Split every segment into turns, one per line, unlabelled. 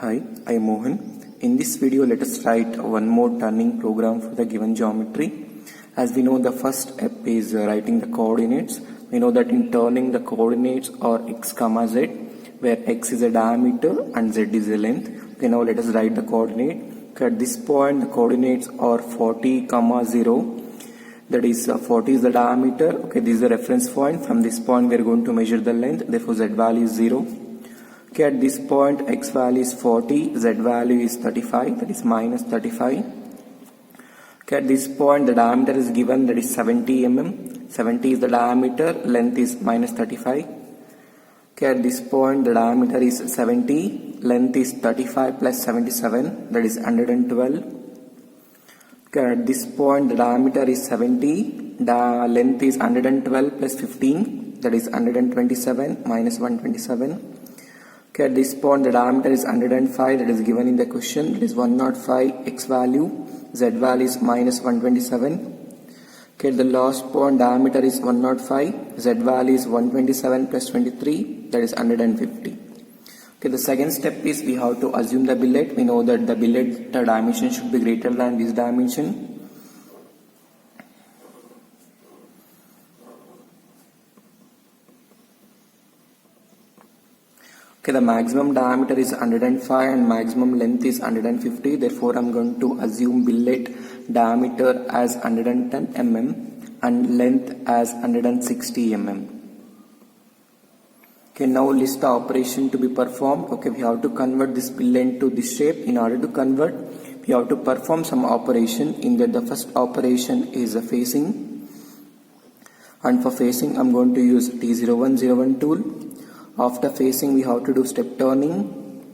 Hi, I am Mohan. In this video, let us write one more turning program for the given geometry. As we know, the first step is writing the coordinates. We know that in turning the coordinates are x comma z, where x is a diameter and z is a length. Okay, now let us write the coordinate. Okay, at this point, the coordinates are 40, 0. That is 40 is the diameter. Okay, this is the reference point. From this point, we are going to measure the length. Therefore, z value is 0. Okay, at this point x value is 40, z value is 35, that is minus 35. Okay, at this point the diameter is given, that is 70 mm. 70 is the diameter, length is minus 35. Okay, at this point the diameter is 70, length is 35 plus 77, that is 112. Okay, at this point the diameter is 70, the length is 112 plus 15, that is 127 minus 127. Okay, at this point the diameter is 105, that is given in the question, that is 105 x value, z value is minus 127. Okay, at the last point diameter is 105, z value is 127 plus 23, that is 150. Okay, the second step is we have to assume the billet. We know that the billet dimension should be greater than this dimension. Okay, the maximum diameter is 105 and maximum length is 150. Therefore, I am going to assume billet diameter as 110 mm and length as 160 mm. Okay, now list the operation to be performed. Okay, we have to convert this billet to this shape. In order to convert, we have to perform some operation. In that, the first operation is a facing. And for facing, I am going to use T0101 tool. After facing, we have to do step turning.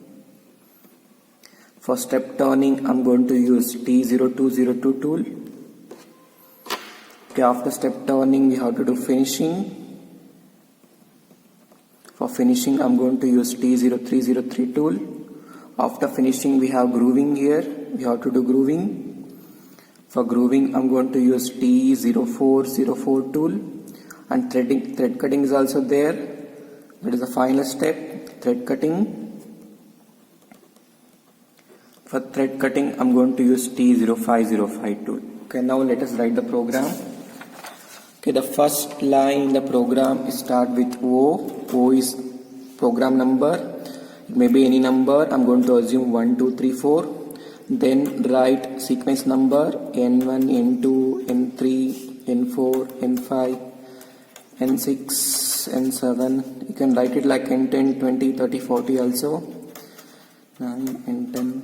For step turning, I am going to use T0202 tool. Okay, after step turning, we have to do finishing. For finishing, I am going to use T0303 tool. After finishing, we have grooving here. We have to do grooving. For grooving, I am going to use T0404 tool. And thread cutting is also there. That is the final step, thread cutting. For thread cutting, I am going to use T0505 tool. Okay, now let us write the program. Okay, the first line in the program start with O. O is program number. It may be any number. I am going to assume 1, 2, 3, 4. Then write sequence number N1, N2, N3, N4, N5, N6, N7. You can write it like N10, 20, 30, 40 also. 9, N10.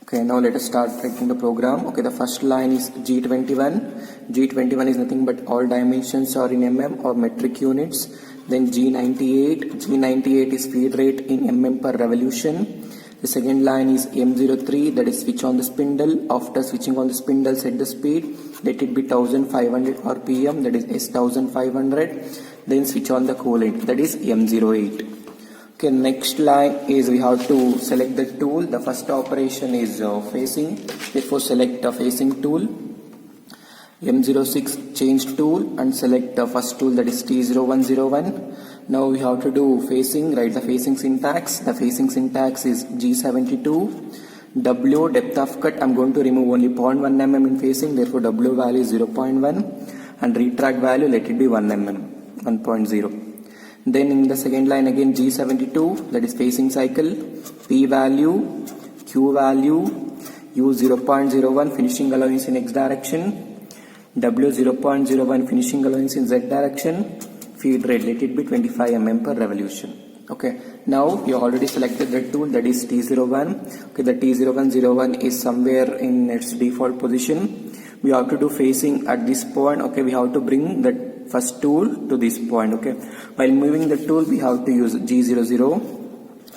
Okay, now let us start writing the program. Okay, the first line is G21. G21 is nothing but all dimensions are in mm or metric units. Then G98. G98 is feed rate in mm per revolution. The second line is M03, that is switch on the spindle. After switching on the spindle, set the speed. Let it be 1500 RPM, that is S1500. Then switch on the coolant, that is M08. Okay, next line is we have to select the tool. The first operation is facing. Therefore, select the facing tool. M06 change tool and select the first tool, that is T0101. Now we have to do facing, write the facing syntax. The facing syntax is G72. W, depth of cut, I am going to remove only 0.1 mm in facing, therefore W value is 0.1 and retract value, let it be 1 mm, 1.0. Then in the second line again G72, that is facing cycle, P value, Q value, U 0.01 finishing allowance in X direction, W 0.01 finishing allowance in Z direction, feed rate, let it be 25 mm per revolution. Okay, now you already selected the tool, that is T01. Okay, the T0101 is somewhere in its default position. We have to do facing at this point. Okay, we have to bring the first tool to this point. Okay, while moving the tool, we have to use G00.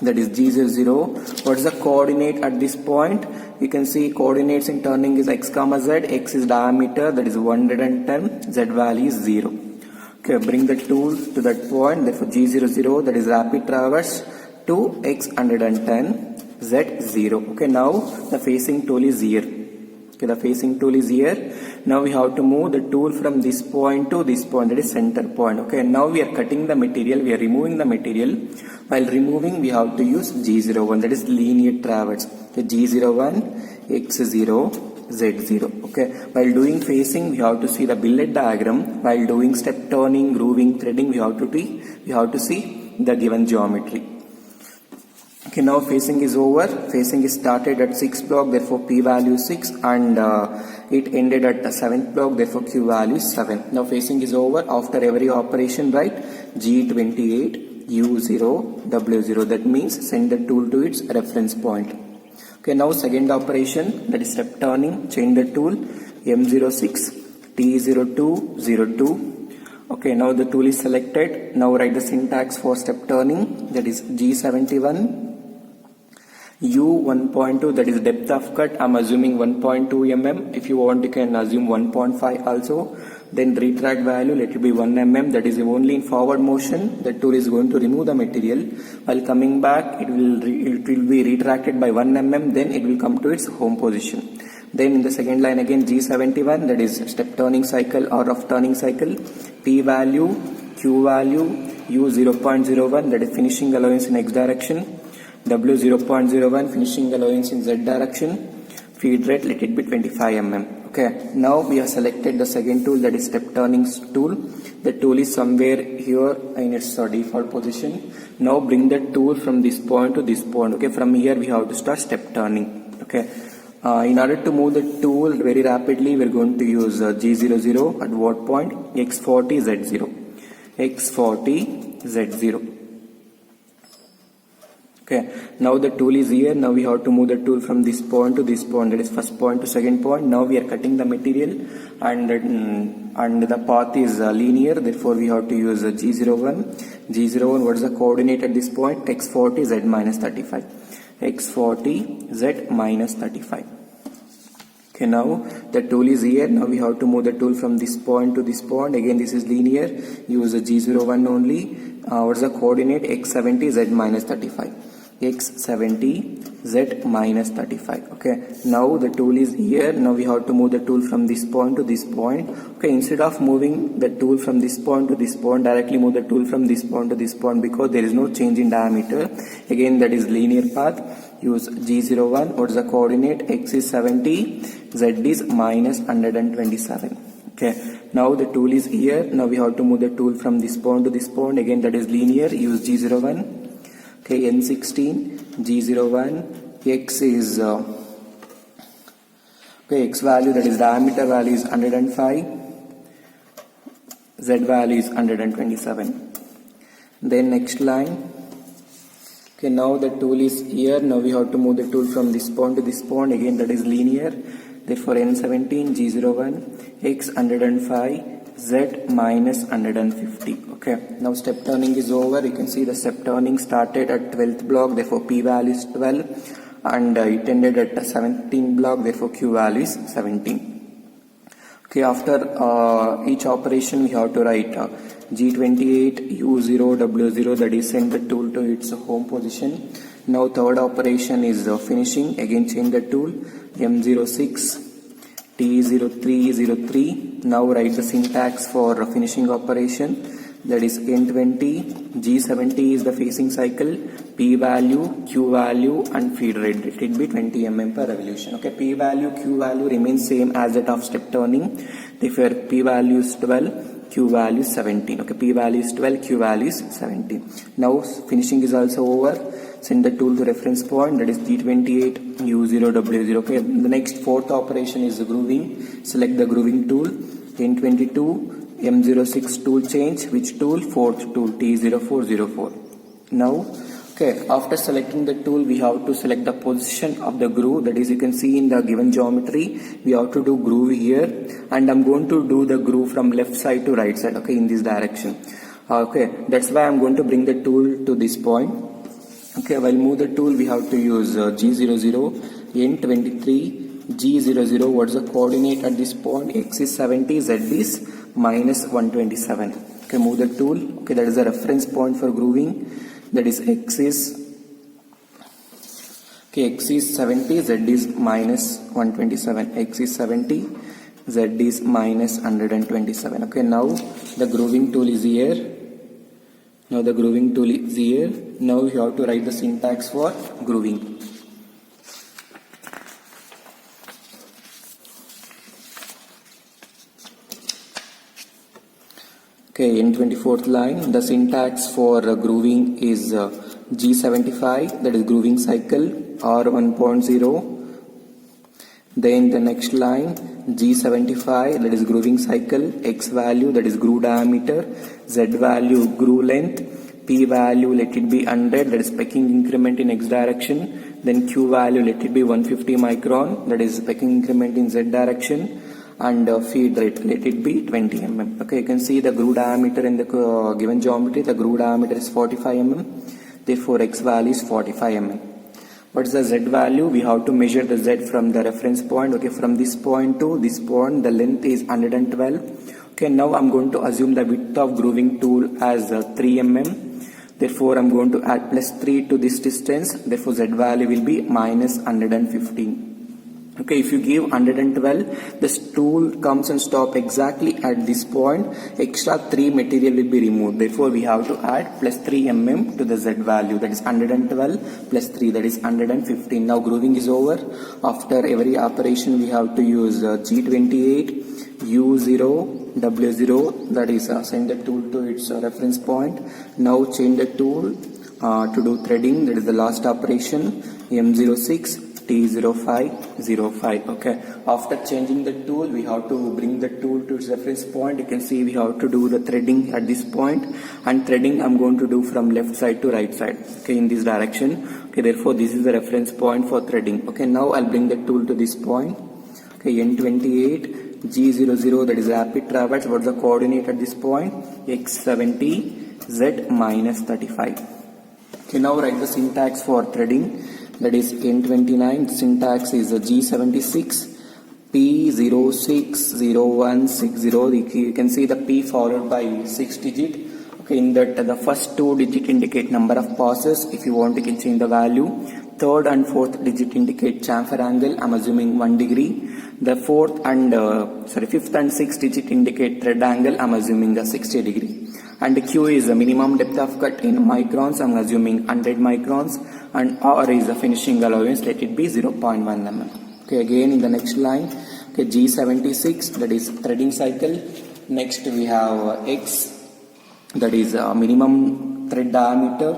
That is G00. What is the coordinate at this point? You can see coordinates in turning is x comma z. X is diameter, that is 110. Z value is 0. Okay, bring the tool to that point. Therefore, G00, that is rapid traverse to x 110, Z 0. Okay, now the facing tool is here. Okay, the facing tool is here. Now we have to move the tool from this point to this point, that is center point. Okay, now we are cutting the material, we are removing the material. While removing, we have to use G01, that is linear traverse. The G01, X0, Z0. Okay, while doing facing, we have to see the billet diagram. While doing step turning, grooving, threading, we have to see the given geometry. Okay, now facing is over. Facing is started at 6th block, therefore P value 6, and it ended at the 7th block, therefore Q value 7. Now facing is over. After every operation, write G28, U0, W0. That means send the tool to its reference point. Okay, now second operation, that is step turning, change the tool, M06, T02, 02. Okay, now the tool is selected. Now write the syntax for step turning, that is G71, U 1.2, that is depth of cut. I'm assuming 1.2 mm. If you want, you can assume 1.5 also. Then retract value, let it be 1 mm. That is only in forward motion. The tool is going to remove the material. While coming back, it will be retracted by 1 mm. Then it will come to its home position. Then in the second line again, G71, that is step turning cycle or rough turning cycle. P value, Q value, U 0.01, that is finishing allowance in X direction. W 0.01, finishing allowance in Z direction. Feed rate, let it be 25 mm. Okay, now we have selected the second tool, that is step turning tool. The tool is somewhere here in its default position. Now bring the tool from this point to this point. Okay, from here we have to start step turning. Okay, in order to move the tool very rapidly, we are going to use G00 at what point? X40, Z0. X40, Z0. Okay, now the tool is here. Now we have to move the tool from this point to this point, that is first point to second point. Now we are cutting the material, and the path is linear, therefore we have to use G01. G01, what is the coordinate at this point? X40, Z minus 35. X40, Z minus 35. Okay, now the tool is here. Now we have to move the tool from this point to this point. Again, this is linear. Use the G01 only. What is the coordinate? X70, Z minus 35. X70, Z minus 35. Okay, now the tool is here. Now we have to move the tool from this point to this point. Okay, instead of moving the tool from this point to this point, directly move the tool from this point to this point, because there is no change in diameter. Again, that is linear path. Use G01. What is the coordinate? X is 70, Z is minus 127. Okay, now the tool is here. Now we have to move the tool from this point to this point. Again, that is linear. Use G01. Okay, N16, G01, X is okay, X value, that is diameter value is 105, Z value is 127. Then next line. Okay, now the tool is here. Now we have to move the tool from this point to this point. Again, that is linear. Therefore, N17, G01, X 105, Z minus 150. Okay, now step turning is over. You can see the step turning started at 12th block, therefore P value is 12, and it ended at 17th block, therefore Q value is 17. Okay, after each operation we have to write G28, U0, W0, that is send the tool to its home position. Now third operation is finishing. Again change the tool, M06, T0303. Now write the syntax for finishing operation, that is N20, G70 is the facing cycle, P value, Q value, and feed rate, it will be 20 mm per revolution. Okay, P value, Q value remains same as that of step turning. Therefore P value is 12, Q value is 17. Okay, P value is 12, Q value is 17. Now finishing is also over. Send the tool to reference point, that is G28, U0, W0. Okay, the next fourth operation is grooving. Select the grooving tool, N22, M06 tool change. Which tool? Fourth tool, T0404. Now, okay, after selecting the tool, we have to select the position of the groove. That is, you can see in the given geometry, we have to do groove here, and I'm going to do the groove from left side to right side. Okay, in this direction. Okay, that's why I'm going to bring the tool to this point. Okay, while move the tool, we have to use G00, N23, G00. What's the coordinate at this point? X is 70, Z is minus 127. Okay, move the tool. Okay, that is the reference point for grooving. That is X is 70, Z is minus 127. X is 70, Z is minus 127. Okay, now the grooving tool is here. Now the grooving tool is here. Now you have to write the syntax for grooving. Okay, in 24th line, the syntax for grooving is G75, that is grooving cycle, R1.0. Then the next line, G75, that is grooving cycle, X value, that is groove diameter, Z value, groove length, P value, let it be 100, that is pecking increment in X direction. Then Q value, let it be 150 micron, that is pecking increment in Z direction. And feed rate, let it be 20 mm. Okay, you can see the groove diameter in the given geometry. The groove diameter is 45 mm. Therefore, X value is 45 mm. What is the Z value? We have to measure the Z from the reference point. Okay, from this point to this point, the length is 112. Okay, now I'm going to assume the width of grooving tool as 3 mm. Therefore, I'm going to add plus 3 to this distance. Therefore, Z value will be minus 115. Okay, if you give 112, this tool comes and stop exactly at this point. Extra 3 material will be removed. Therefore, we have to add plus 3 mm to the Z value. That is 112 plus 3, that is 115. Now grooving is over. After every operation, we have to use G28, U0, W0. That is send the tool to its reference point. Now change the tool to do threading. That is the last operation. M06. T0505. Okay, after changing the tool, we have to bring the tool to its reference point. You can see we have to do the threading at this point, and threading I'm going to do from left side to right side. Okay, in this direction. Okay, therefore this is the reference point for threading. Okay, now I'll bring the tool to this point. Okay, N28, G00, that is rapid traverse. What's the coordinate at this point? X70, Z minus 35. Okay, now write the syntax for threading. That is N29, syntax is G76, P060160. You can see the P followed by 6 digit. Okay, in that the first 2 digit indicate number of passes. If you want, you can change the value. Third and fourth digit indicate chamfer angle. I'm assuming 1 degree. The fifth and sixth digit indicate thread angle. I'm assuming the 60 degree. And Q is the minimum depth of cut in microns. I'm assuming 100 microns. And R is the finishing allowance. Let it be 0.1 mm. Okay, again in the next line. Okay, G76, that is threading cycle. Next we have X, that is minimum thread diameter,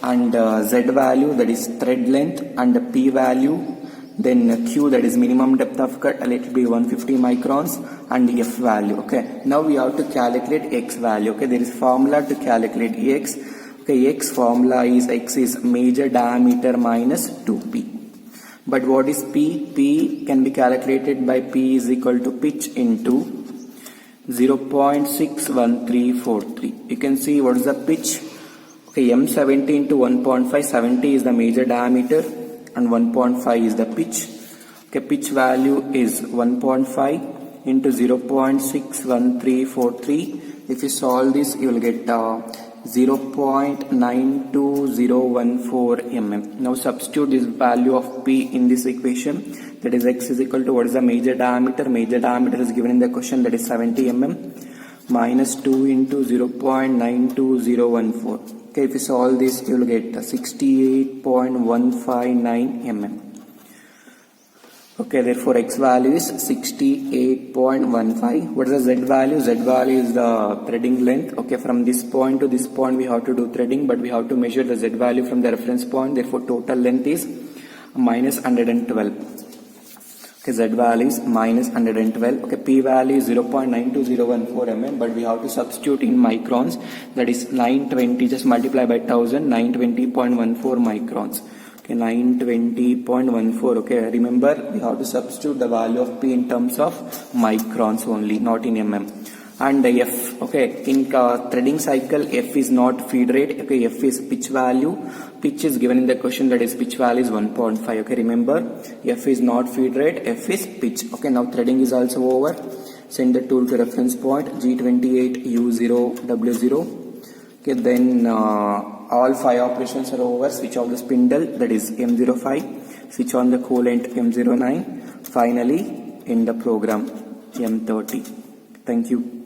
and Z value, that is thread length, and P value. Then Q, that is minimum depth of cut, let it be 150 microns, and F value. Okay, now we have to calculate X value. Okay, there is formula to calculate X. Okay, X formula is X is major diameter minus 2P. But what is P? P can be calculated by P is equal to pitch into 0.61343. You can see what is the pitch. Okay, M70 into 1.5, 70 is the major diameter and 1.5 is the pitch. Okay, pitch value is 1.5 into 0.61343. If you solve this, you will get 0.92014 mm. Now substitute this value of P in this equation. That is X is equal to what is the major diameter. Major diameter is given in the question, that is 70 mm minus 2 into 0.92014. Okay, if you solve this, you will get 68.159 mm. Okay, therefore X value is 68.15. What is the Z value? Z value is the threading length. Okay, from this point to this point we have to do threading, but we have to measure the Z value from the reference point. Therefore total length is minus 112. Okay, Z value is minus 112. Okay, P value is 0.92014 mm, but we have to substitute in microns. That is 920, just multiply by 1000, 920.14 microns. Okay, 920.14. Okay, remember we have to substitute the value of P in terms of microns only, not in mm. And F, okay, in threading cycle, F is not feed rate. Okay, F is pitch value. Pitch is given in the question, that is pitch value is 1.5. Okay, remember F is not feed rate, F is pitch. Okay, now threading is also over. Send the tool to reference point G28, U0, W0. Okay, then all 5 operations are over. Switch off the spindle, that is M05. Switch on the coolant, M09. Finally, end the program. M30. Thank you.